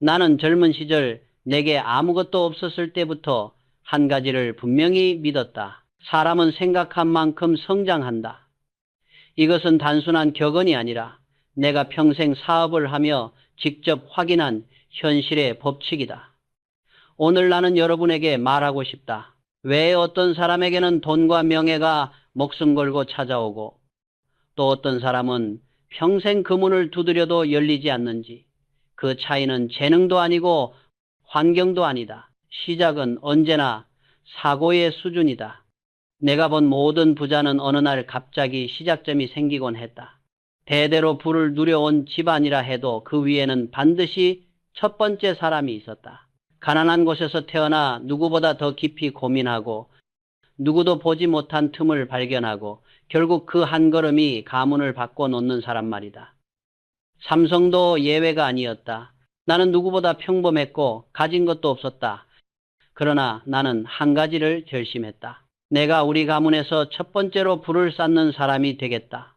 나는 젊은 시절 내게 아무것도 없었을 때부터 한 가지를 분명히 믿었다. 사람은 생각한 만큼 성장한다. 이것은 단순한 격언이 아니라 내가 평생 사업을 하며 직접 확인한 현실의 법칙이다. 오늘 나는 여러분에게 말하고 싶다. 왜 어떤 사람에게는 돈과 명예가 목숨 걸고 찾아오고 또 어떤 사람은 평생 그 문을 두드려도 열리지 않는지. 그 차이는 재능도 아니고 환경도 아니다. 시작은 언제나 사고의 수준이다. 내가 본 모든 부자는 어느 날 갑자기 시작점이 생기곤 했다. 대대로 부를 누려온 집안이라 해도 그 위에는 반드시 첫 번째 사람이 있었다. 가난한 곳에서 태어나 누구보다 더 깊이 고민하고 누구도 보지 못한 틈을 발견하고 결국 그 한 걸음이 가문을 바꿔놓는 사람 말이다. 삼성도 예외가 아니었다. 나는 누구보다 평범했고 가진 것도 없었다. 그러나 나는 한 가지를 결심했다. 내가 우리 가문에서 첫 번째로 불을 쌓는 사람이 되겠다.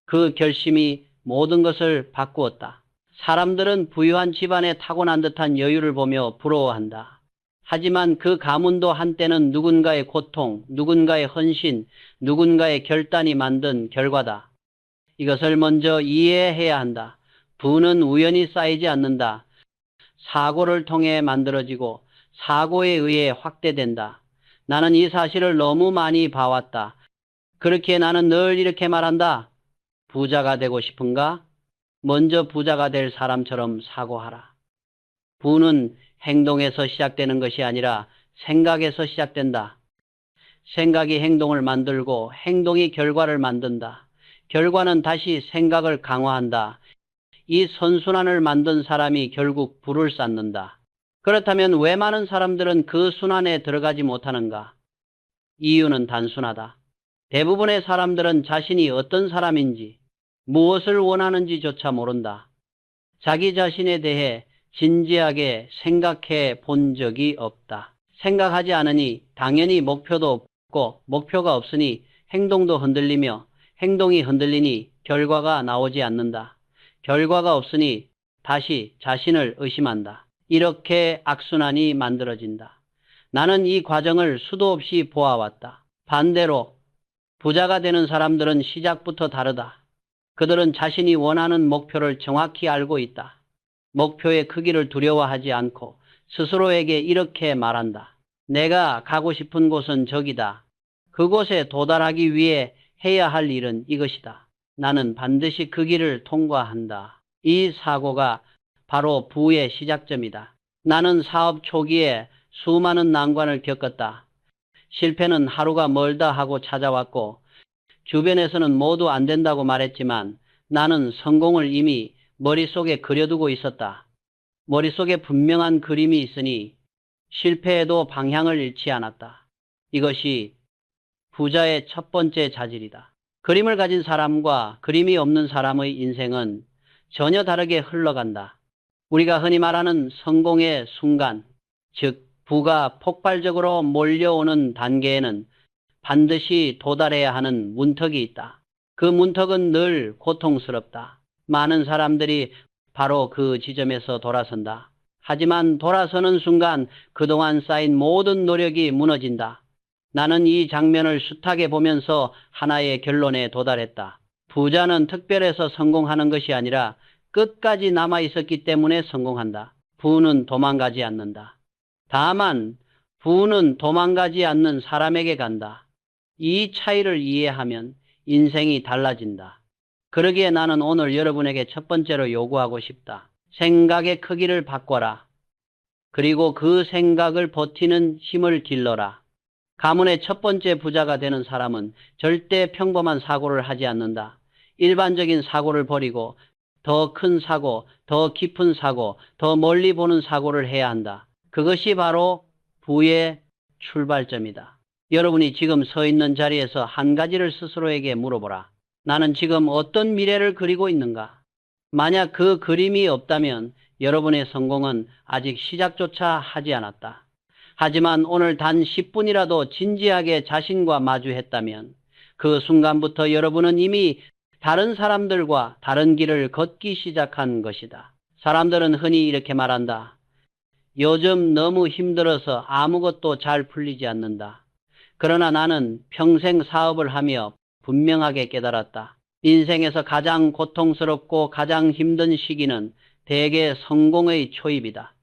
그 결심이 모든 것을 바꾸었다. 사람들은 부유한 집안에 타고난 듯한 여유를 보며 부러워한다. 하지만 그 가문도 한때는 누군가의 고통, 누군가의 헌신, 누군가의 결단이 만든 결과다. 이것을 먼저 이해해야 한다. 부는 우연히 쌓이지 않는다. 사고를 통해 만들어지고 사고에 의해 확대된다. 나는 이 사실을 너무 많이 봐왔다. 그렇기에 나는 늘 이렇게 말한다. 부자가 되고 싶은가? 먼저 부자가 될 사람처럼 사고하라. 부는 행동에서 시작되는 것이 아니라 생각에서 시작된다. 생각이 행동을 만들고 행동이 결과를 만든다. 결과는 다시 생각을 강화한다. 이 선순환을 만든 사람이 결국 부를 쌓는다. 그렇다면 왜 많은 사람들은 그 순환에 들어가지 못하는가? 이유는 단순하다. 대부분의 사람들은 자신이 어떤 사람인지, 무엇을 원하는지조차 모른다. 자기 자신에 대해 진지하게 생각해 본 적이 없다. 생각하지 않으니 당연히 목표도 없고 목표가 없으니 행동도 흔들리며 행동이 흔들리니 결과가 나오지 않는다. 결과가 없으니 다시 자신을 의심한다. 이렇게 악순환이 만들어진다. 나는 이 과정을 수도 없이 보아왔다. 반대로 부자가 되는 사람들은 시작부터 다르다. 그들은 자신이 원하는 목표를 정확히 알고 있다. 목표의 크기를 두려워하지 않고 스스로에게 이렇게 말한다. 내가 가고 싶은 곳은 저기다. 그곳에 도달하기 위해 해야 할 일은 이것이다. 나는 반드시 그 길을 통과한다. 이 사고가 바로 부의 시작점이다. 나는 사업 초기에 수많은 난관을 겪었다. 실패는 하루가 멀다 하고 찾아왔고 주변에서는 모두 안 된다고 말했지만 나는 성공을 이미 머릿속에 그려두고 있었다. 머릿속에 분명한 그림이 있으니 실패에도 방향을 잃지 않았다. 이것이 부자의 첫 번째 자질이다. 그림을 가진 사람과 그림이 없는 사람의 인생은 전혀 다르게 흘러간다. 우리가 흔히 말하는 성공의 순간, 즉 부가 폭발적으로 몰려오는 단계에는 반드시 도달해야 하는 문턱이 있다. 그 문턱은 늘 고통스럽다. 많은 사람들이 바로 그 지점에서 돌아선다. 하지만 돌아서는 순간 그동안 쌓인 모든 노력이 무너진다. 나는 이 장면을 숱하게 보면서 하나의 결론에 도달했다. 부자는 특별해서 성공하는 것이 아니라 끝까지 남아있었기 때문에 성공한다. 부는 도망가지 않는다. 다만 부는 도망가지 않는 사람에게 간다. 이 차이를 이해하면 인생이 달라진다. 그러기에 나는 오늘 여러분에게 첫 번째로 요구하고 싶다. 생각의 크기를 바꿔라. 그리고 그 생각을 버티는 힘을 길러라. 가문의 첫 번째 부자가 되는 사람은 절대 평범한 사고를 하지 않는다. 일반적인 사고를 버리고 더 큰 사고, 더 깊은 사고, 더 멀리 보는 사고를 해야 한다. 그것이 바로 부의 출발점이다. 여러분이 지금 서 있는 자리에서 한 가지를 스스로에게 물어보라. 나는 지금 어떤 미래를 그리고 있는가? 만약 그 그림이 없다면 여러분의 성공은 아직 시작조차 하지 않았다. 하지만 오늘 단 10분이라도 진지하게 자신과 마주했다면 그 순간부터 여러분은 이미 다른 사람들과 다른 길을 걷기 시작한 것이다. 사람들은 흔히 이렇게 말한다. 요즘 너무 힘들어서 아무것도 잘 풀리지 않는다. 그러나 나는 평생 사업을 하며 분명하게 깨달았다. 인생에서 가장 고통스럽고 가장 힘든 시기는 대개 성공의 초입이다.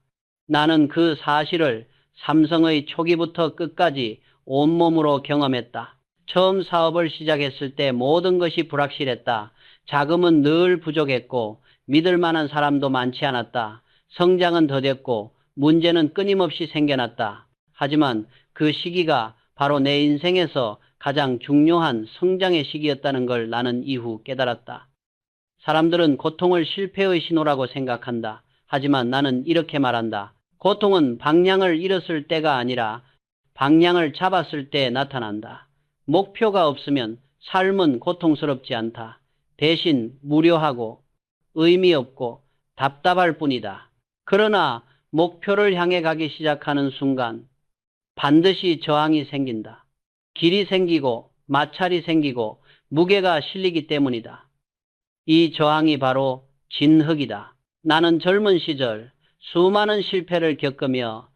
나는 그 사실을 삼성의 초기부터 끝까지 온몸으로 경험했다. 처음 사업을 시작했을 때 모든 것이 불확실했다. 자금은 늘 부족했고 믿을 만한 사람도 많지 않았다. 성장은 더뎠고 문제는 끊임없이 생겨났다. 하지만 그 시기가 바로 내 인생에서 가장 중요한 성장의 시기였다는 걸 나는 이후 깨달았다. 사람들은 고통을 실패의 신호라고 생각한다. 하지만 나는 이렇게 말한다. 고통은 방향을 잃었을 때가 아니라 방향을 잡았을 때 나타난다. 목표가 없으면 삶은 고통스럽지 않다. 대신 무료하고 의미 없고 답답할 뿐이다. 그러나 목표를 향해 가기 시작하는 순간 반드시 저항이 생긴다. 길이 생기고 마찰이 생기고 무게가 실리기 때문이다. 이 저항이 바로 진흙이다. 나는 젊은 시절 수많은 실패를 겪으며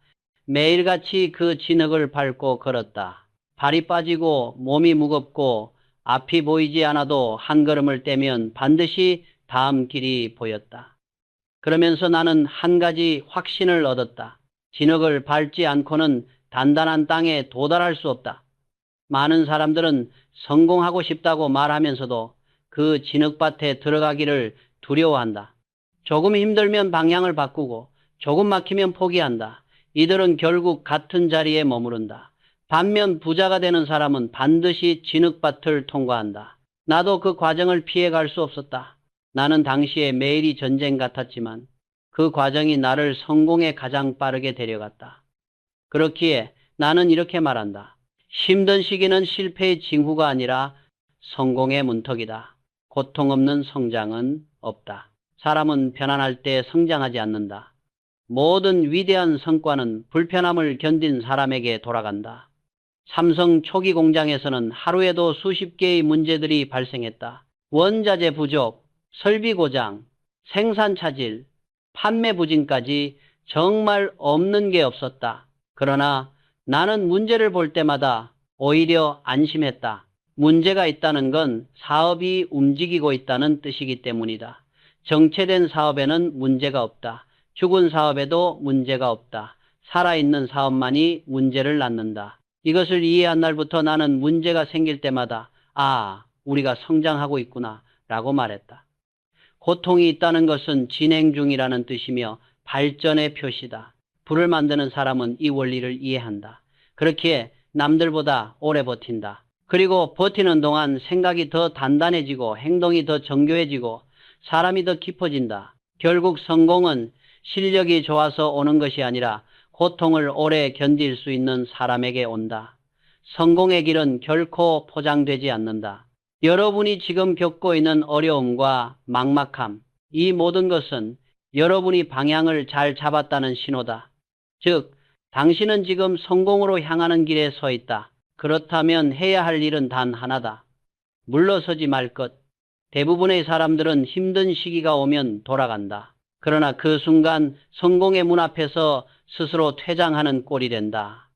매일같이 그 진흙을 밟고 걸었다. 발이 빠지고 몸이 무겁고 앞이 보이지 않아도 한 걸음을 떼면 반드시 다음 길이 보였다. 그러면서 나는 한 가지 확신을 얻었다. 진흙을 밟지 않고는 단단한 땅에 도달할 수 없다. 많은 사람들은 성공하고 싶다고 말하면서도 그 진흙밭에 들어가기를 두려워한다. 조금 힘들면 방향을 바꾸고 조금 막히면 포기한다. 이들은 결국 같은 자리에 머무른다. 반면 부자가 되는 사람은 반드시 진흙밭을 통과한다. 나도 그 과정을 피해갈 수 없었다. 나는 당시에 매일이 전쟁 같았지만 그 과정이 나를 성공에 가장 빠르게 데려갔다. 그렇기에 나는 이렇게 말한다. 힘든 시기는 실패의 징후가 아니라 성공의 문턱이다. 고통 없는 성장은 없다. 사람은 편안할 때 성장하지 않는다. 모든 위대한 성과는 불편함을 견딘 사람에게 돌아간다. 삼성 초기 공장에서는 하루에도 수십 개의 문제들이 발생했다. 원자재 부족, 설비 고장, 생산 차질, 판매 부진까지 정말 없는 게 없었다. 그러나 나는 문제를 볼 때마다 오히려 안심했다. 문제가 있다는 건 사업이 움직이고 있다는 뜻이기 때문이다. 정체된 사업에는 문제가 없다. 죽은 사업에도 문제가 없다. 살아있는 사업만이 문제를 낳는다. 이것을 이해한 날부터 나는 문제가 생길 때마다 우리가 성장하고 있구나 라고 말했다. 고통이 있다는 것은 진행 중이라는 뜻이며 발전의 표시다. 불을 만드는 사람은 이 원리를 이해한다. 그렇기에 남들보다 오래 버틴다. 그리고 버티는 동안 생각이 더 단단해지고 행동이 더 정교해지고 사람이 더 깊어진다. 결국 성공은 실력이 좋아서 오는 것이 아니라 고통을 오래 견딜 수 있는 사람에게 온다. 성공의 길은 결코 포장되지 않는다. 여러분이 지금 겪고 있는 어려움과 막막함, 이 모든 것은 여러분이 방향을 잘 잡았다는 신호다. 즉, 당신은 지금 성공으로 향하는 길에 서 있다. 그렇다면 해야 할 일은 단 하나다. 물러서지 말 것. 대부분의 사람들은 힘든 시기가 오면 돌아간다. 그러나 그 순간 성공의 문 앞에서 스스로 퇴장하는 꼴이 된다.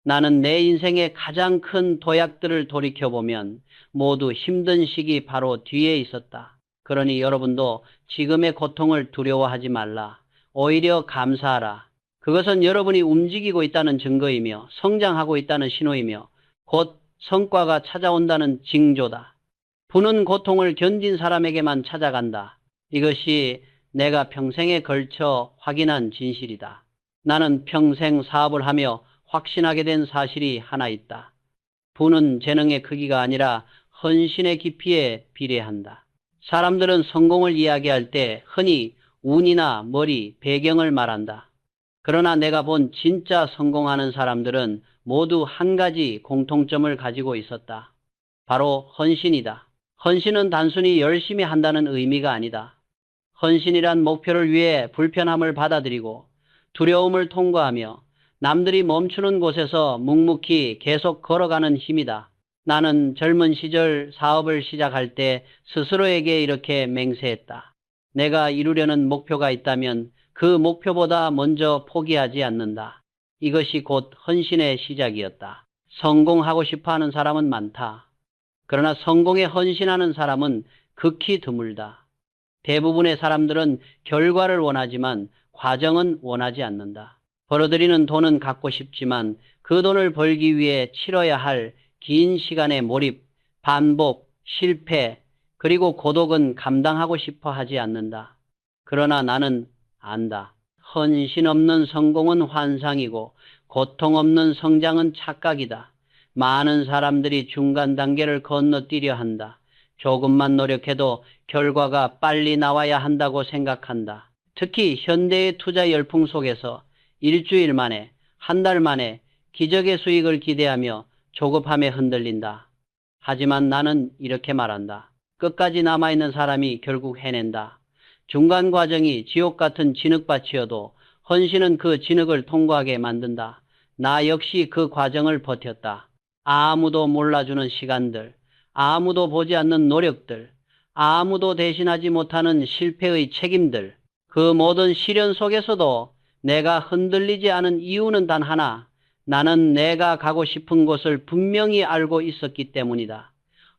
나는 내 인생의 가장 큰 도약들을 돌이켜보면 모두 힘든 시기 바로 뒤에 있었다. 그러니 여러분도 지금의 고통을 두려워하지 말라. 오히려 감사하라. 그것은 여러분이 움직이고 있다는 증거이며 성장하고 있다는 신호이며 곧 성과가 찾아온다는 징조다. 부는 고통을 견딘 사람에게만 찾아간다. 이것이 내가 평생에 걸쳐 확인한 진실이다. 나는 평생 사업을 하며 확신하게 된 사실이 하나 있다. 부는 재능의 크기가 아니라 헌신의 깊이에 비례한다. 사람들은 성공을 이야기할 때 흔히 운이나 머리, 배경을 말한다. 그러나 내가 본 진짜 성공하는 사람들은 모두 한 가지 공통점을 가지고 있었다. 바로 헌신이다. 헌신은 단순히 열심히 한다는 의미가 아니다. 헌신이란 목표를 위해 불편함을 받아들이고 두려움을 통과하며 남들이 멈추는 곳에서 묵묵히 계속 걸어가는 힘이다. 나는 젊은 시절 사업을 시작할 때 스스로에게 이렇게 맹세했다. 내가 이루려는 목표가 있다면 그 목표보다 먼저 포기하지 않는다. 이것이 곧 헌신의 시작이었다. 성공하고 싶어 하는 사람은 많다. 그러나 성공에 헌신하는 사람은 극히 드물다. 대부분의 사람들은 결과를 원하지만 과정은 원하지 않는다. 벌어들이는 돈은 갖고 싶지만 그 돈을 벌기 위해 치러야 할 긴 시간의 몰입, 반복, 실패, 그리고 고독은 감당하고 싶어 하지 않는다. 그러나 나는 안다. 헌신 없는 성공은 환상이고 고통 없는 성장은 착각이다. 많은 사람들이 중간 단계를 건너뛰려 한다. 조금만 노력해도 결과가 빨리 나와야 한다고 생각한다. 특히 현대의 투자 열풍 속에서 일주일 만에, 한 달 만에 기적의 수익을 기대하며 조급함에 흔들린다. 하지만 나는 이렇게 말한다. 끝까지 남아있는 사람이 결국 해낸다. 중간 과정이 지옥 같은 진흙밭이어도 헌신은 그 진흙을 통과하게 만든다. 나 역시 그 과정을 버텼다. 아무도 몰라주는 시간들, 아무도 보지 않는 노력들, 아무도 대신하지 못하는 실패의 책임들, 그 모든 시련 속에서도 내가 흔들리지 않은 이유는 단 하나, 나는 내가 가고 싶은 곳을 분명히 알고 있었기 때문이다.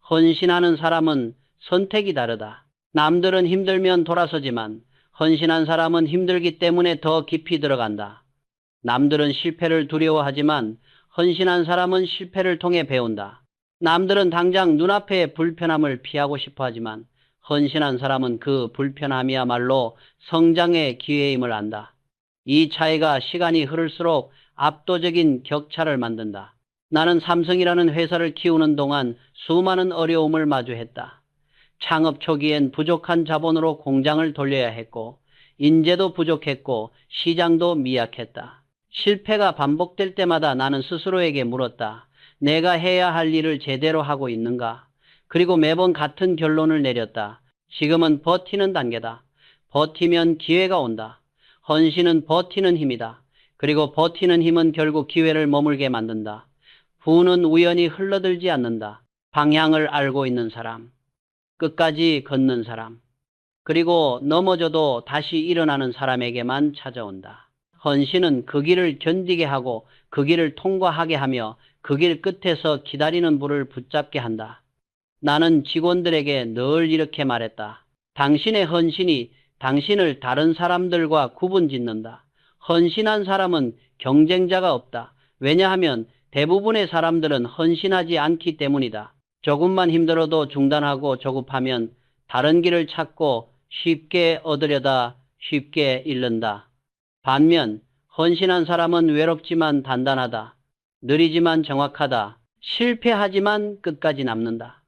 헌신하는 사람은 선택이 다르다. 남들은 힘들면 돌아서지만 헌신한 사람은 힘들기 때문에 더 깊이 들어간다. 남들은 실패를 두려워하지만 헌신한 사람은 실패를 통해 배운다. 남들은 당장 눈앞의 불편함을 피하고 싶어 하지만 헌신한 사람은 그 불편함이야말로 성장의 기회임을 안다. 이 차이가 시간이 흐를수록 압도적인 격차를 만든다. 나는 삼성이라는 회사를 키우는 동안 수많은 어려움을 마주했다. 창업 초기엔 부족한 자본으로 공장을 돌려야 했고, 인재도 부족했고, 시장도 미약했다. 실패가 반복될 때마다 나는 스스로에게 물었다. 내가 해야 할 일을 제대로 하고 있는가? 그리고 매번 같은 결론을 내렸다. 지금은 버티는 단계다. 버티면 기회가 온다. 헌신은 버티는 힘이다. 그리고 버티는 힘은 결국 기회를 머물게 만든다. 부는 우연히 흘러들지 않는다. 방향을 알고 있는 사람, 끝까지 걷는 사람, 그리고 넘어져도 다시 일어나는 사람에게만 찾아온다. 헌신은 그 길을 견디게 하고 그 길을 통과하게 하며 그 길 끝에서 기다리는 불을 붙잡게 한다. 나는 직원들에게 늘 이렇게 말했다. 당신의 헌신이 당신을 다른 사람들과 구분짓는다. 헌신한 사람은 경쟁자가 없다. 왜냐하면 대부분의 사람들은 헌신하지 않기 때문이다. 조금만 힘들어도 중단하고 조급하면 다른 길을 찾고 쉽게 얻으려다 쉽게 잃는다. 반면 헌신한 사람은 외롭지만 단단하다. 느리지만 정확하다. 실패하지만 끝까지 남는다.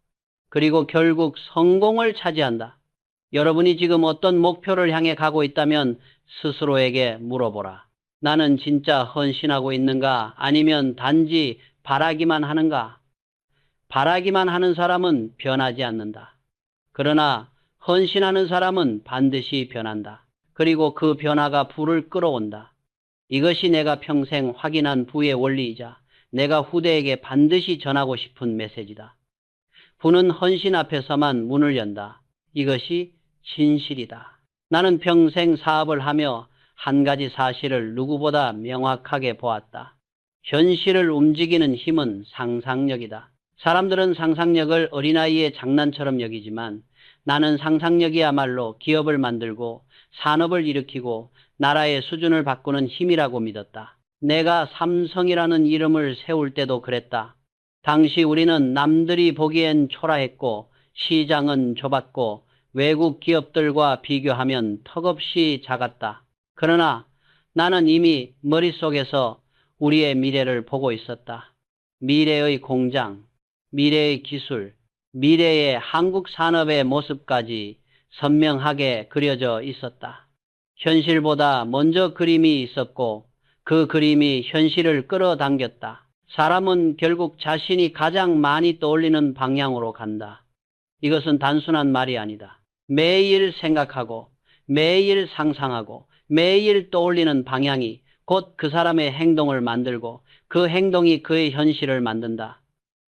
그리고 결국 성공을 차지한다. 여러분이 지금 어떤 목표를 향해 가고 있다면 스스로에게 물어보라. 나는 진짜 헌신하고 있는가? 아니면 단지 바라기만 하는가? 바라기만 하는 사람은 변하지 않는다. 그러나 헌신하는 사람은 반드시 변한다. 그리고 그 변화가 부를 끌어온다. 이것이 내가 평생 확인한 부의 원리이자 내가 후대에게 반드시 전하고 싶은 메시지다. 부는 헌신 앞에서만 문을 연다. 이것이 진실이다. 나는 평생 사업을 하며 한 가지 사실을 누구보다 명확하게 보았다. 현실을 움직이는 힘은 상상력이다. 사람들은 상상력을 어린아이의 장난처럼 여기지만 나는 상상력이야말로 기업을 만들고 산업을 일으키고 나라의 수준을 바꾸는 힘이라고 믿었다. 내가 삼성이라는 이름을 세울 때도 그랬다. 당시 우리는 남들이 보기엔 초라했고 시장은 좁았고 외국 기업들과 비교하면 턱없이 작았다. 그러나 나는 이미 머릿속에서 우리의 미래를 보고 있었다. 미래의 공장, 미래의 기술, 미래의 한국 산업의 모습까지 선명하게 그려져 있었다. 현실보다 먼저 그림이 있었고 그 그림이 현실을 끌어당겼다. 사람은 결국 자신이 가장 많이 떠올리는 방향으로 간다. 이것은 단순한 말이 아니다. 매일 생각하고 매일 상상하고 매일 떠올리는 방향이 곧 그 사람의 행동을 만들고 그 행동이 그의 현실을 만든다.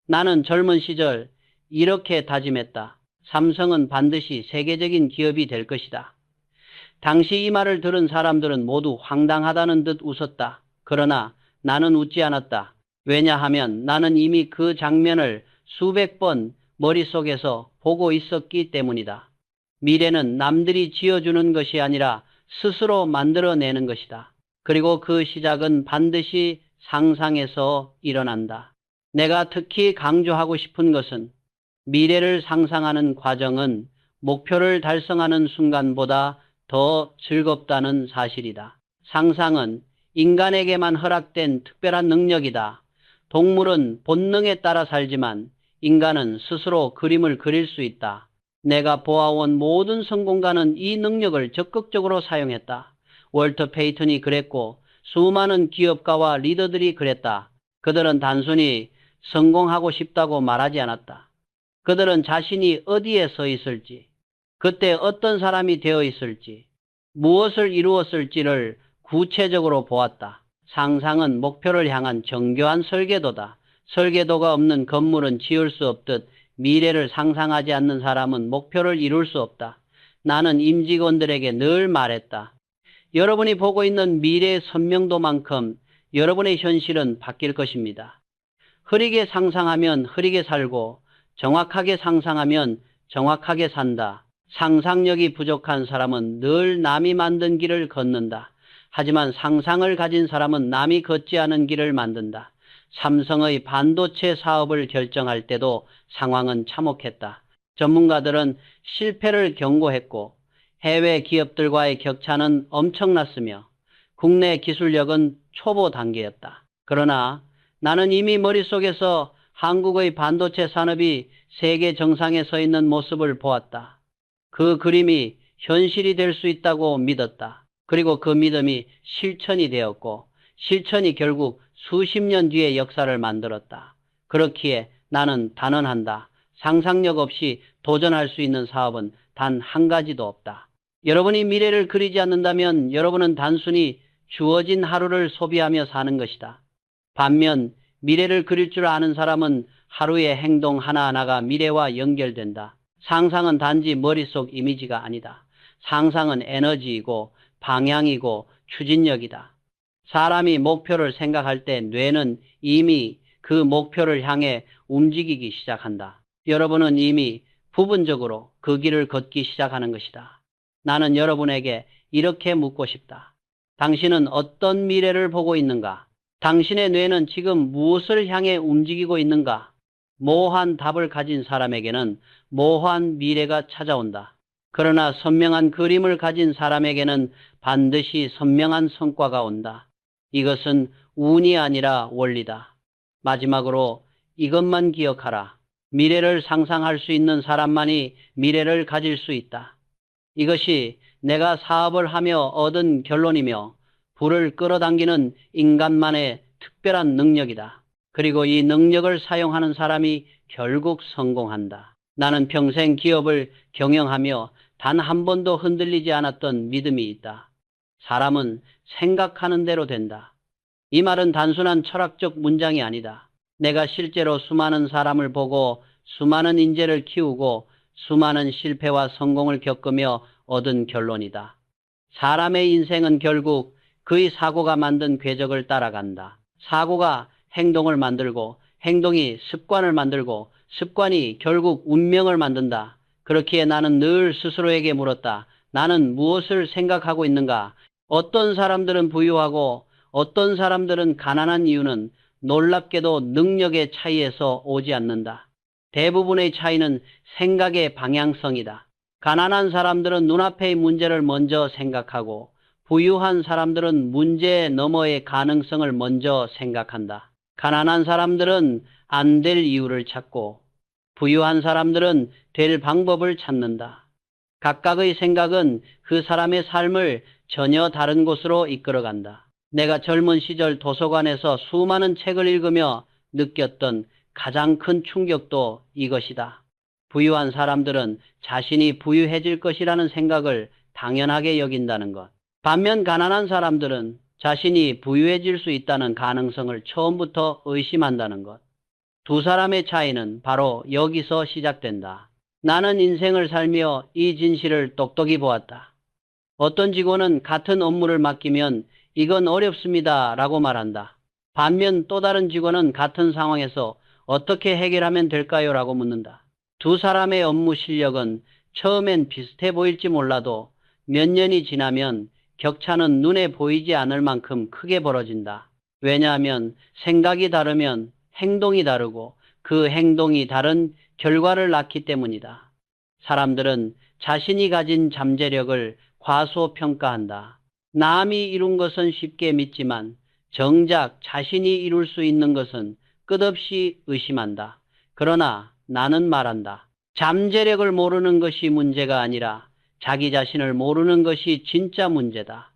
나는 젊은 시절 이렇게 다짐했다. 삼성은 반드시 세계적인 기업이 될 것이다. 당시 이 말을 들은 사람들은 모두 황당하다는 듯 웃었다. 그러나 나는 웃지 않았다. 왜냐하면 나는 이미 그 장면을 수백 번 머릿속에서 보고 있었기 때문이다. 미래는 남들이 지어주는 것이 아니라 스스로 만들어내는 것이다. 그리고 그 시작은 반드시 상상에서 일어난다. 내가 특히 강조하고 싶은 것은 미래를 상상하는 과정은 목표를 달성하는 순간보다 더 즐겁다는 사실이다. 상상은 인간에게만 허락된 특별한 능력이다. 동물은 본능에 따라 살지만 인간은 스스로 그림을 그릴 수 있다. 내가 보아온 모든 성공가는 이 능력을 적극적으로 사용했다. 월터 페이턴이 그랬고 수많은 기업가와 리더들이 그랬다. 그들은 단순히 성공하고 싶다고 말하지 않았다. 그들은 자신이 어디에 서 있을지, 그때 어떤 사람이 되어 있을지, 무엇을 이루었을지를 구체적으로 보았다. 상상은 목표를 향한 정교한 설계도다. 설계도가 없는 건물은 지을 수 없듯 미래를 상상하지 않는 사람은 목표를 이룰 수 없다. 나는 임직원들에게 늘 말했다. 여러분이 보고 있는 미래의 선명도만큼 여러분의 현실은 바뀔 것입니다. 흐리게 상상하면 흐리게 살고 정확하게 상상하면 정확하게 산다. 상상력이 부족한 사람은 늘 남이 만든 길을 걷는다. 하지만 상상을 가진 사람은 남이 걷지 않은 길을 만든다. 삼성의 반도체 사업을 결정할 때도 상황은 참혹했다. 전문가들은 실패를 경고했고 해외 기업들과의 격차는 엄청났으며 국내 기술력은 초보 단계였다. 그러나 나는 이미 머릿속에서 한국의 반도체 산업이 세계 정상에 서 있는 모습을 보았다. 그 그림이 현실이 될 수 있다고 믿었다. 그리고 그 믿음이 실천이 되었고 실천이 결국 수십 년 뒤의 역사를 만들었다. 그렇기에 나는 단언한다. 상상력 없이 도전할 수 있는 사업은 단 한 가지도 없다. 여러분이 미래를 그리지 않는다면 여러분은 단순히 주어진 하루를 소비하며 사는 것이다. 반면 미래를 그릴 줄 아는 사람은 하루의 행동 하나하나가 미래와 연결된다. 상상은 단지 머릿속 이미지가 아니다. 상상은 에너지이고 방향이고 추진력이다. 사람이 목표를 생각할 때 뇌는 이미 그 목표를 향해 움직이기 시작한다. 여러분은 이미 부분적으로 그 길을 걷기 시작하는 것이다. 나는 여러분에게 이렇게 묻고 싶다. 당신은 어떤 미래를 보고 있는가? 당신의 뇌는 지금 무엇을 향해 움직이고 있는가? 모호한 답을 가진 사람에게는 모호한 미래가 찾아온다. 그러나 선명한 그림을 가진 사람에게는 반드시 선명한 성과가 온다. 이것은 운이 아니라 원리다. 마지막으로 이것만 기억하라. 미래를 상상할 수 있는 사람만이 미래를 가질 수 있다. 이것이 내가 사업을 하며 얻은 결론이며 불을 끌어당기는 인간만의 특별한 능력이다. 그리고 이 능력을 사용하는 사람이 결국 성공한다. 나는 평생 기업을 경영하며 단 한 번도 흔들리지 않았던 믿음이 있다. 사람은 생각하는 대로 된다. 이 말은 단순한 철학적 문장이 아니다. 내가 실제로 수많은 사람을 보고 수많은 인재를 키우고 수많은 실패와 성공을 겪으며 얻은 결론이다. 사람의 인생은 결국 그의 사고가 만든 궤적을 따라간다. 사고가 행동을 만들고 행동이 습관을 만들고 습관이 결국 운명을 만든다. 그렇기에 나는 늘 스스로에게 물었다. 나는 무엇을 생각하고 있는가? 어떤 사람들은 부유하고 어떤 사람들은 가난한 이유는 놀랍게도 능력의 차이에서 오지 않는다. 대부분의 차이는 생각의 방향성이다. 가난한 사람들은 눈앞의 문제를 먼저 생각하고 부유한 사람들은 문제 너머의 가능성을 먼저 생각한다. 가난한 사람들은 안 될 이유를 찾고 부유한 사람들은 될 방법을 찾는다. 각각의 생각은 그 사람의 삶을 전혀 다른 곳으로 이끌어간다. 내가 젊은 시절 도서관에서 수많은 책을 읽으며 느꼈던 가장 큰 충격도 이것이다. 부유한 사람들은 자신이 부유해질 것이라는 생각을 당연하게 여긴다는 것. 반면 가난한 사람들은 자신이 부유해질 수 있다는 가능성을 처음부터 의심한다는 것. 두 사람의 차이는 바로 여기서 시작된다. 나는 인생을 살며 이 진실을 똑똑히 보았다. 어떤 직원은 같은 업무를 맡기면 이건 어렵습니다 라고 말한다. 반면 또 다른 직원은 같은 상황에서 어떻게 해결하면 될까요? 라고 묻는다. 두 사람의 업무 실력은 처음엔 비슷해 보일지 몰라도 몇 년이 지나면 격차는 눈에 보이지 않을 만큼 크게 벌어진다. 왜냐하면 생각이 다르면 행동이 다르고 그 행동이 다른 결과를 낳기 때문이다. 사람들은 자신이 가진 잠재력을 과소평가한다. 남이 이룬 것은 쉽게 믿지만 정작 자신이 이룰 수 있는 것은 끝없이 의심한다. 그러나 나는 말한다. 잠재력을 모르는 것이 문제가 아니라 자기 자신을 모르는 것이 진짜 문제다.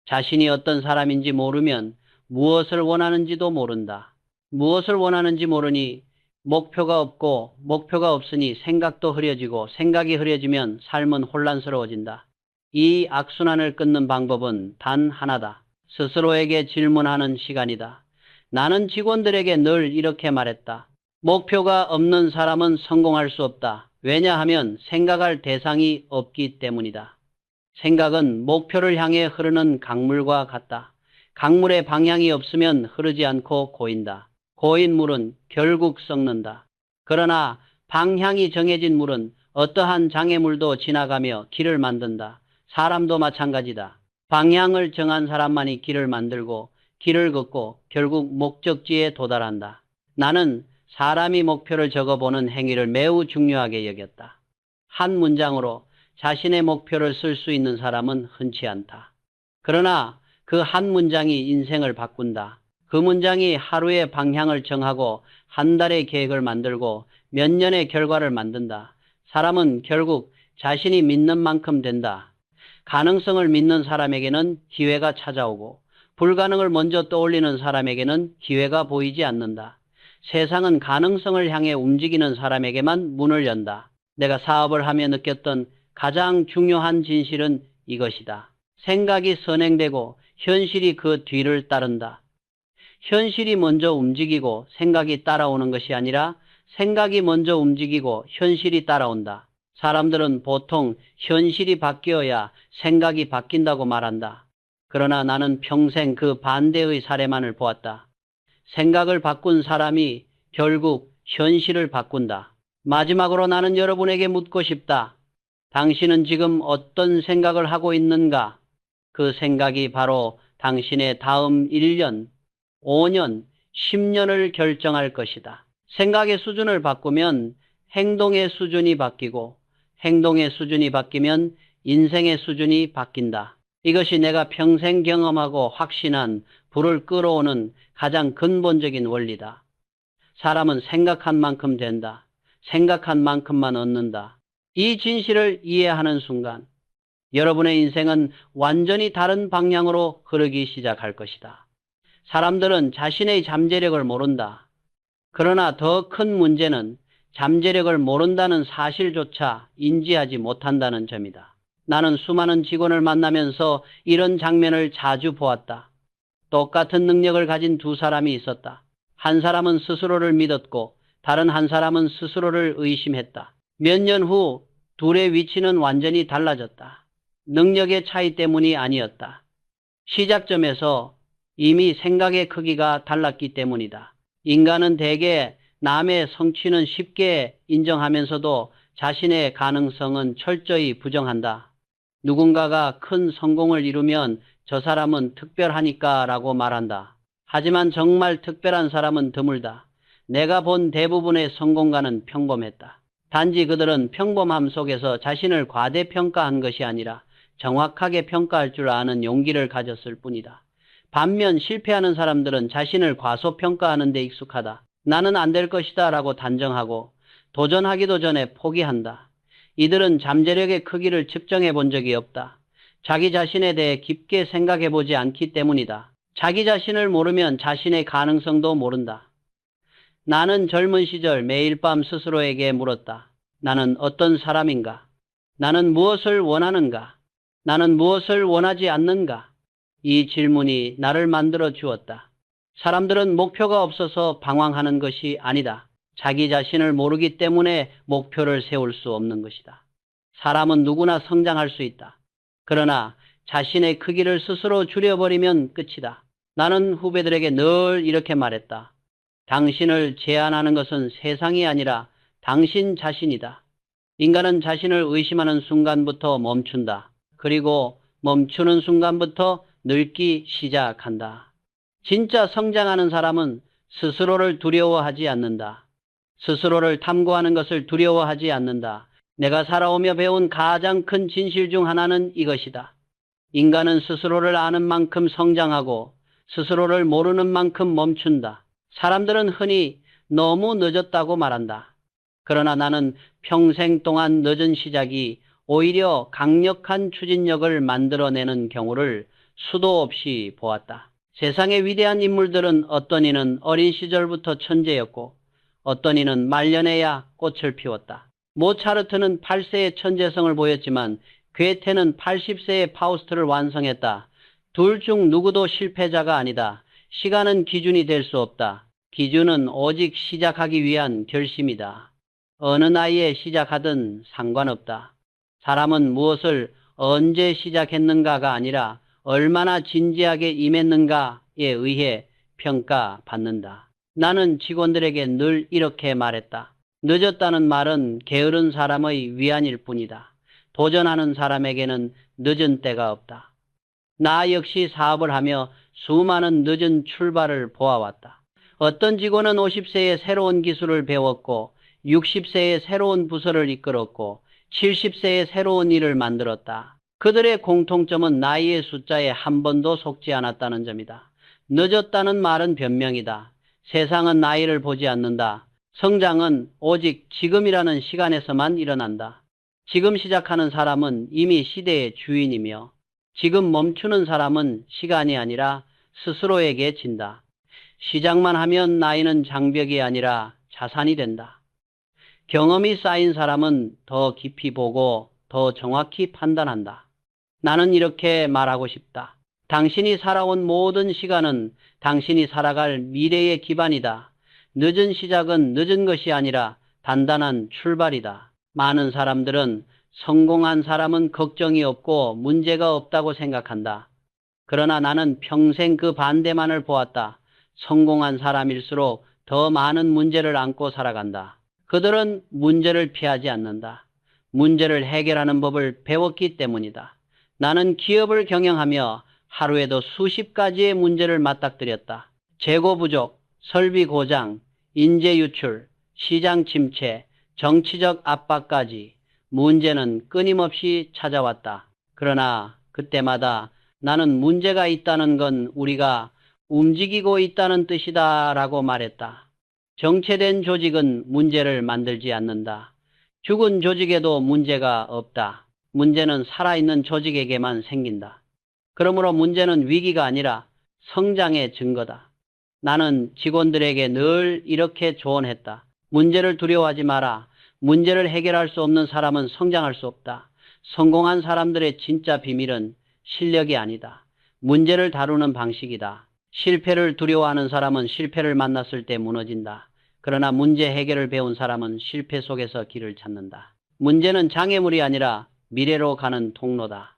자신이 어떤 사람인지 모르면 무엇을 원하는지도 모른다. 무엇을 원하는지 모르니 목표가 없고 목표가 없으니 생각도 흐려지고 생각이 흐려지면 삶은 혼란스러워진다. 이 악순환을 끊는 방법은 단 하나다. 스스로에게 질문하는 시간이다. 나는 직원들에게 늘 이렇게 말했다. 목표가 없는 사람은 성공할 수 없다. 왜냐하면 생각할 대상이 없기 때문이다. 생각은 목표를 향해 흐르는 강물과 같다. 강물의 방향이 없으면 흐르지 않고 고인다. 고인 물은 결국 썩는다. 그러나 방향이 정해진 물은 어떠한 장애물도 지나가며 길을 만든다. 사람도 마찬가지다. 방향을 정한 사람만이 길을 만들고 길을 걷고 결국 목적지에 도달한다. 나는 사람이 목표를 적어보는 행위를 매우 중요하게 여겼다. 한 문장으로 자신의 목표를 쓸 수 있는 사람은 흔치 않다. 그러나 그 한 문장이 인생을 바꾼다. 그 문장이 하루의 방향을 정하고 한 달의 계획을 만들고 몇 년의 결과를 만든다. 사람은 결국 자신이 믿는 만큼 된다. 가능성을 믿는 사람에게는 기회가 찾아오고 불가능을 먼저 떠올리는 사람에게는 기회가 보이지 않는다. 세상은 가능성을 향해 움직이는 사람에게만 문을 연다. 내가 사업을 하며 느꼈던 가장 중요한 진실은 이것이다. 생각이 선행되고 현실이 그 뒤를 따른다. 현실이 먼저 움직이고 생각이 따라오는 것이 아니라 생각이 먼저 움직이고 현실이 따라온다. 사람들은 보통 현실이 바뀌어야 생각이 바뀐다고 말한다. 그러나 나는 평생 그 반대의 사례만을 보았다. 생각을 바꾼 사람이 결국 현실을 바꾼다. 마지막으로 나는 여러분에게 묻고 싶다. 당신은 지금 어떤 생각을 하고 있는가? 그 생각이 바로 당신의 다음 1년, 5년, 10년을 결정할 것이다. 생각의 수준을 바꾸면 행동의 수준이 바뀌고 행동의 수준이 바뀌면 인생의 수준이 바뀐다. 이것이 내가 평생 경험하고 확신한 불을 끌어오는 가장 근본적인 원리다. 사람은 생각한 만큼 된다. 생각한 만큼만 얻는다. 이 진실을 이해하는 순간 여러분의 인생은 완전히 다른 방향으로 흐르기 시작할 것이다. 사람들은 자신의 잠재력을 모른다. 그러나 더 큰 문제는 잠재력을 모른다는 사실조차 인지하지 못한다는 점이다. 나는 수많은 직원을 만나면서 이런 장면을 자주 보았다. 똑같은 능력을 가진 두 사람이 있었다. 한 사람은 스스로를 믿었고 다른 한 사람은 스스로를 의심했다. 몇 년 후 둘의 위치는 완전히 달라졌다. 능력의 차이 때문이 아니었다. 시작점에서 이미 생각의 크기가 달랐기 때문이다. 인간은 대개 남의 성취는 쉽게 인정하면서도 자신의 가능성은 철저히 부정한다. 누군가가 큰 성공을 이루면 저 사람은 특별하니까 라고 말한다. 하지만 정말 특별한 사람은 드물다. 내가 본 대부분의 성공가는 평범했다. 단지 그들은 평범함 속에서 자신을 과대평가한 것이 아니라 정확하게 평가할 줄 아는 용기를 가졌을 뿐이다. 반면 실패하는 사람들은 자신을 과소평가하는 데 익숙하다. 나는 안 될 것이다 라고 단정하고 도전하기도 전에 포기한다. 이들은 잠재력의 크기를 측정해 본 적이 없다. 자기 자신에 대해 깊게 생각해 보지 않기 때문이다. 자기 자신을 모르면 자신의 가능성도 모른다. 나는 젊은 시절 매일 밤 스스로에게 물었다. 나는 어떤 사람인가? 나는 무엇을 원하는가? 나는 무엇을 원하지 않는가? 이 질문이 나를 만들어 주었다. 사람들은 목표가 없어서 방황하는 것이 아니다. 자기 자신을 모르기 때문에 목표를 세울 수 없는 것이다. 사람은 누구나 성장할 수 있다. 그러나 자신의 크기를 스스로 줄여버리면 끝이다. 나는 후배들에게 늘 이렇게 말했다. 당신을 제한하는 것은 세상이 아니라 당신 자신이다. 인간은 자신을 의심하는 순간부터 멈춘다. 그리고 멈추는 순간부터 늙기 시작한다. 진짜 성장하는 사람은 스스로를 두려워하지 않는다. 스스로를 탐구하는 것을 두려워하지 않는다. 내가 살아오며 배운 가장 큰 진실 중 하나는 이것이다. 인간은 스스로를 아는 만큼 성장하고 스스로를 모르는 만큼 멈춘다. 사람들은 흔히 너무 늦었다고 말한다. 그러나 나는 평생 동안 늦은 시작이 오히려 강력한 추진력을 만들어내는 경우를 수도 없이 보았다. 세상의 위대한 인물들은 어떤 이는 어린 시절부터 천재였고 어떤 이는 말년에야 꽃을 피웠다. 모차르트는 8세의 천재성을 보였지만 괴테는 80세의 파우스트를 완성했다. 둘 중 누구도 실패자가 아니다. 시간은 기준이 될 수 없다. 기준은 오직 시작하기 위한 결심이다. 어느 나이에 시작하든 상관없다. 사람은 무엇을 언제 시작했는가가 아니라 얼마나 진지하게 임했는가에 의해 평가받는다. 나는 직원들에게 늘 이렇게 말했다. 늦었다는 말은 게으른 사람의 위안일 뿐이다. 도전하는 사람에게는 늦은 때가 없다. 나 역시 사업을 하며 수많은 늦은 출발을 보아왔다. 어떤 직원은 50세에 새로운 기술을 배웠고 60세에 새로운 부서를 이끌었고 70세에 새로운 일을 만들었다. 그들의 공통점은 나이의 숫자에 한 번도 속지 않았다는 점이다. 늦었다는 말은 변명이다. 세상은 나이를 보지 않는다. 성장은 오직 지금이라는 시간에서만 일어난다. 지금 시작하는 사람은 이미 시대의 주인이며 지금 멈추는 사람은 시간이 아니라 스스로에게 진다. 시작만 하면 나이는 장벽이 아니라 자산이 된다. 경험이 쌓인 사람은 더 깊이 보고 더 정확히 판단한다. 나는 이렇게 말하고 싶다. 당신이 살아온 모든 시간은 당신이 살아갈 미래의 기반이다. 늦은 시작은 늦은 것이 아니라 단단한 출발이다. 많은 사람들은 성공한 사람은 걱정이 없고 문제가 없다고 생각한다. 그러나 나는 평생 그 반대만을 보았다. 성공한 사람일수록 더 많은 문제를 안고 살아간다. 그들은 문제를 피하지 않는다. 문제를 해결하는 법을 배웠기 때문이다. 나는 기업을 경영하며 하루에도 수십 가지의 문제를 맞닥뜨렸다. 재고 부족, 설비 고장, 인재 유출, 시장 침체, 정치적 압박까지 문제는 끊임없이 찾아왔다. 그러나 그때마다 나는 문제가 있다는 건 우리가 움직이고 있다는 뜻이다 라고 말했다. 정체된 조직은 문제를 만들지 않는다. 죽은 조직에도 문제가 없다. 문제는 살아있는 조직에게만 생긴다. 그러므로 문제는 위기가 아니라 성장의 증거다. 나는 직원들에게 늘 이렇게 조언했다. 문제를 두려워하지 마라. 문제를 해결할 수 없는 사람은 성장할 수 없다. 성공한 사람들의 진짜 비밀은 실력이 아니다. 문제를 다루는 방식이다. 실패를 두려워하는 사람은 실패를 만났을 때 무너진다. 그러나 문제 해결을 배운 사람은 실패 속에서 길을 찾는다. 문제는 장애물이 아니라 미래로 가는 통로다.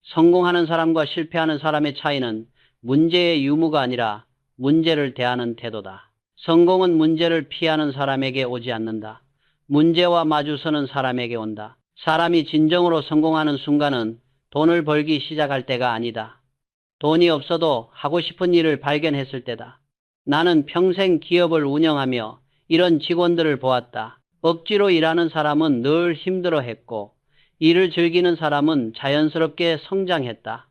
성공하는 사람과 실패하는 사람의 차이는 문제의 유무가 아니라 문제를 대하는 태도다. 성공은 문제를 피하는 사람에게 오지 않는다. 문제와 마주서는 사람에게 온다. 사람이 진정으로 성공하는 순간은 돈을 벌기 시작할 때가 아니다. 돈이 없어도 하고 싶은 일을 발견했을 때다. 나는 평생 기업을 운영하며 이런 직원들을 보았다. 억지로 일하는 사람은 늘 힘들어했고 일을 즐기는 사람은 자연스럽게 성장했다.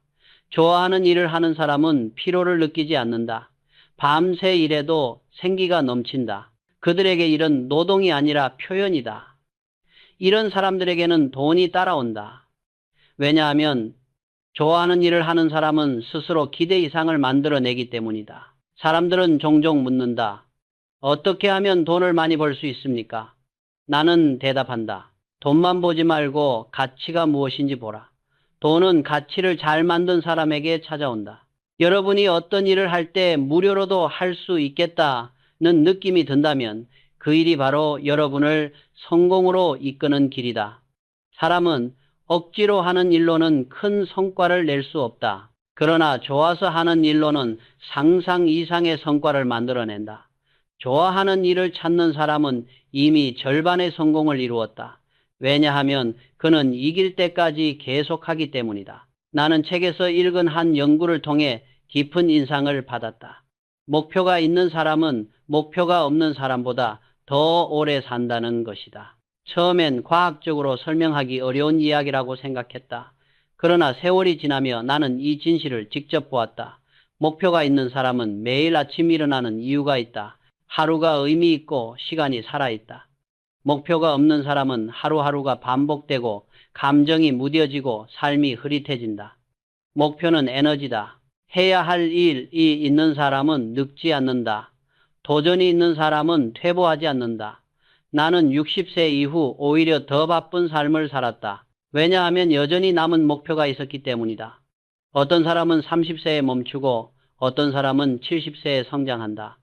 좋아하는 일을 하는 사람은 피로를 느끼지 않는다. 밤새 일해도 생기가 넘친다. 그들에게 일은 노동이 아니라 표현이다. 이런 사람들에게는 돈이 따라온다. 왜냐하면 좋아하는 일을 하는 사람은 스스로 기대 이상을 만들어내기 때문이다. 사람들은 종종 묻는다. 어떻게 하면 돈을 많이 벌 수 있습니까? 나는 대답한다. 돈만 보지 말고 가치가 무엇인지 보라. 돈은 가치를 잘 만든 사람에게 찾아온다. 여러분이 어떤 일을 할 때 무료로도 할 수 있겠다는 느낌이 든다면 그 일이 바로 여러분을 성공으로 이끄는 길이다. 사람은 억지로 하는 일로는 큰 성과를 낼 수 없다. 그러나 좋아서 하는 일로는 상상 이상의 성과를 만들어낸다. 좋아하는 일을 찾는 사람은 이미 절반의 성공을 이루었다. 왜냐하면 그는 이길 때까지 계속하기 때문이다. 나는 책에서 읽은 한 연구를 통해 깊은 인상을 받았다. 목표가 있는 사람은 목표가 없는 사람보다 더 오래 산다는 것이다. 처음엔 과학적으로 설명하기 어려운 이야기라고 생각했다. 그러나 세월이 지나며 나는 이 진실을 직접 보았다. 목표가 있는 사람은 매일 아침 일어나는 이유가 있다. 하루가 의미 있고 시간이 살아있다. 목표가 없는 사람은 하루하루가 반복되고 감정이 무뎌지고 삶이 흐릿해진다. 목표는 에너지다. 해야 할 일이 있는 사람은 늙지 않는다. 도전이 있는 사람은 퇴보하지 않는다. 나는 60세 이후 오히려 더 바쁜 삶을 살았다. 왜냐하면 여전히 남은 목표가 있었기 때문이다. 어떤 사람은 30세에 멈추고 어떤 사람은 70세에 성장한다.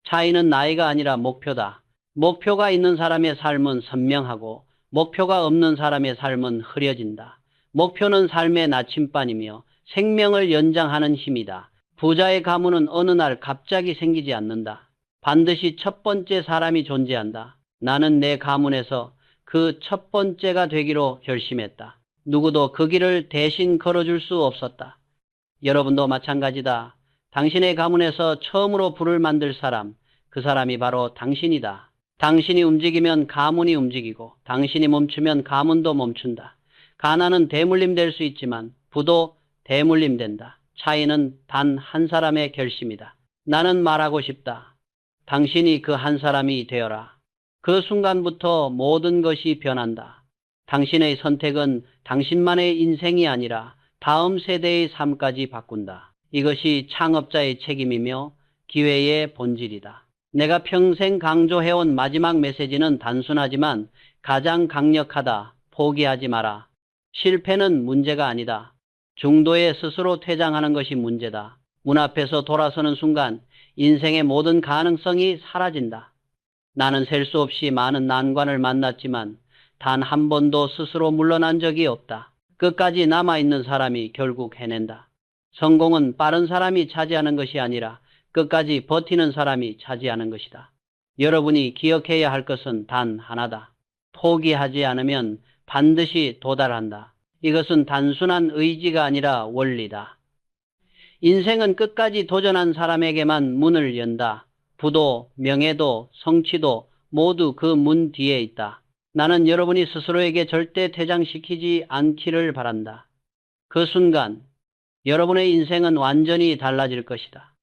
차이는 나이가 아니라 목표다. 목표가 있는 사람의 삶은 선명하고 목표가 없는 사람의 삶은 흐려진다. 목표는 삶의 나침반이며 생명을 연장하는 힘이다. 부자의 가문은 어느 날 갑자기 생기지 않는다. 반드시 첫 번째 사람이 존재한다. 나는 내 가문에서 그 첫 번째가 되기로 결심했다. 누구도 그 길을 대신 걸어줄 수 없었다. 여러분도 마찬가지다. 당신의 가문에서 처음으로 불을 만들 사람, 그 사람이 바로 당신이다. 당신이 움직이면 가문이 움직이고 당신이 멈추면 가문도 멈춘다. 가난은 대물림 될 수 있지만 부도 대물림 된다. 차이는 단 한 사람의 결심이다. 나는 말하고 싶다. 당신이 그 한 사람이 되어라. 그 순간부터 모든 것이 변한다. 당신의 선택은 당신만의 인생이 아니라 다음 세대의 삶까지 바꾼다. 이것이 창업자의 책임이며 기회의 본질이다. 내가 평생 강조해온 마지막 메시지는 단순하지만 가장 강력하다. 포기하지 마라. 실패는 문제가 아니다. 중도에 스스로 퇴장하는 것이 문제다. 문 앞에서 돌아서는 순간 인생의 모든 가능성이 사라진다. 나는 셀 수 없이 많은 난관을 만났지만 단 한 번도 스스로 물러난 적이 없다. 끝까지 남아있는 사람이 결국 해낸다. 성공은 빠른 사람이 차지하는 것이 아니라 끝까지 버티는 사람이 차지하는 것이다. 여러분이 기억해야 할 것은 단 하나다. 포기하지 않으면 반드시 도달한다. 이것은 단순한 의지가 아니라 원리다. 인생은 끝까지 도전한 사람에게만 문을 연다. 부도, 명예도, 성취도 모두 그 문 뒤에 있다. 나는 여러분이 스스로에게 절대 퇴장시키지 않기를 바란다. 그 순간 여러분의 인생은 완전히 달라질 것이다.